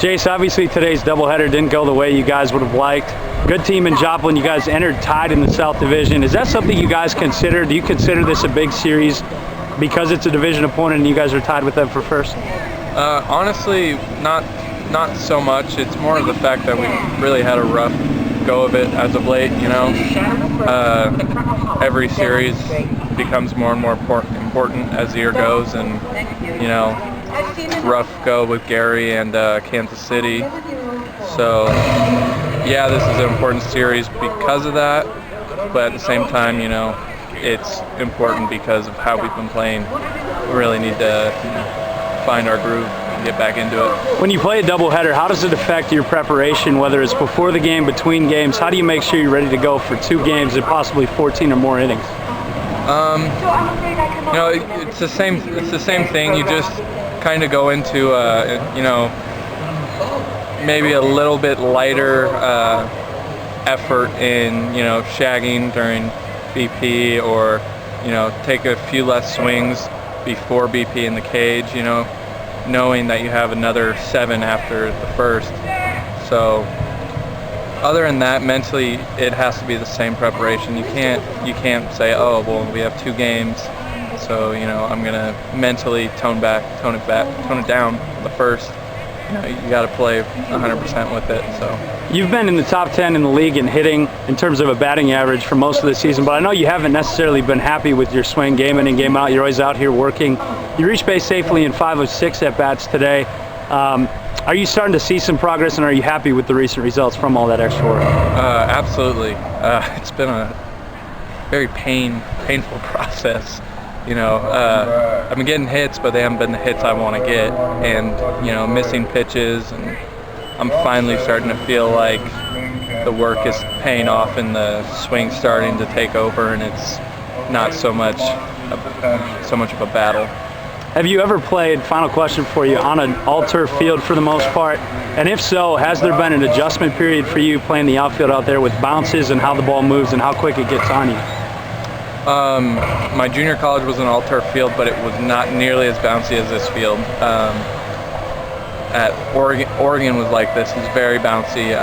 Jayce, obviously today's doubleheader didn't go the way you guys would have liked. Good team in Joplin. You guys entered tied in the South Division. Is that something you guys consider? Do you consider this a big series because it's a division opponent and you guys are tied with them for first? Honestly, not so much. It's more of the fact that we really had a rough go of it as of late. You know, every series becomes more and more important as the year goes, and you know, rough go with Gary and Kansas City. So yeah, this is an important series because of that, but at the same time, you know, it's important because of how we've been playing. We really need to find our groove and get back into it. When you play a doubleheader, how does it affect your preparation, whether it's before the game, between games? How do you make sure you're ready to go for 2 games and possibly 14 or more innings? You know, it's the same thing. You just kind of go into you know, maybe a little bit lighter effort in, you know, shagging during BP, or you know, take a few less swings before BP in the cage, you know, knowing that you have another 7 after the first. So other than that, mentally it has to be the same preparation. You can't say, oh well, we have 2 games, so you know, I'm gonna mentally tone it down the first. You know, you got to play 100% with it. So you've been in the top 10 in the league in hitting in terms of a batting average for most of the season, but I know you haven't necessarily been happy with your swing game in and game out. You're always out here working. You reached base safely in 5 of 6 at bats today. Are you starting to see some progress, and are you happy with the recent results from all that extra work? Absolutely. It's been a very painful process. You know, I've been getting hits, but they haven't been the hits I want to get, and you know, missing pitches, and I'm finally starting to feel like the work is paying off and the swing's starting to take over, and it's not so much of a battle. Have you ever played, final question for you, on an all-turf field for the most part? And if so, has there been an adjustment period for you playing the outfield out there with bounces and how the ball moves and how quick it gets on you? My junior college was an all-turf field, but it was not nearly as bouncy as this field. At Oregon was like this. It's very bouncy.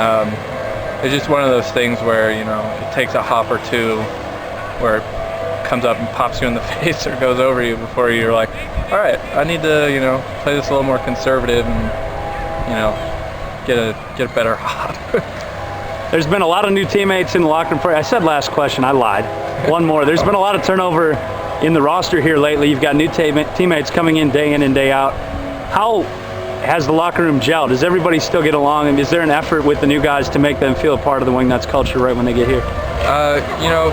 It's just one of those things where, you know, it takes a hop or two where it comes up and pops you in the face or goes over you before you're like, all right, I need to, you know, play this a little more conservative and, you know, get a better hop. There's been a lot of new teammates in the locker room. I said last question, I lied. One more. There's been a lot of turnover in the roster here lately. You've got new teammates coming in and day out. How has the locker room gelled? Does everybody still get along? And is there an effort with the new guys to make them feel a part of the Wingnuts culture right when they get here? You know,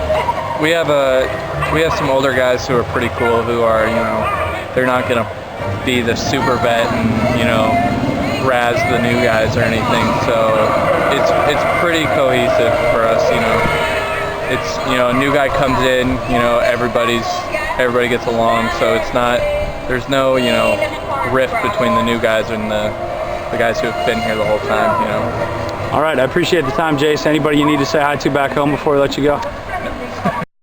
we have some older guys who are pretty cool, who are, you know, they're not going to be the super vet and, you know, razz the new guys or anything. So it's pretty cohesive for us, you know. It's, you know, a new guy comes in, you know, everybody gets along, so it's not, there's no, you know, rift between the new guys and the guys who have been here the whole time, you know. All right, I appreciate the time, Jayce. Anybody you need to say hi to back home before we let you go?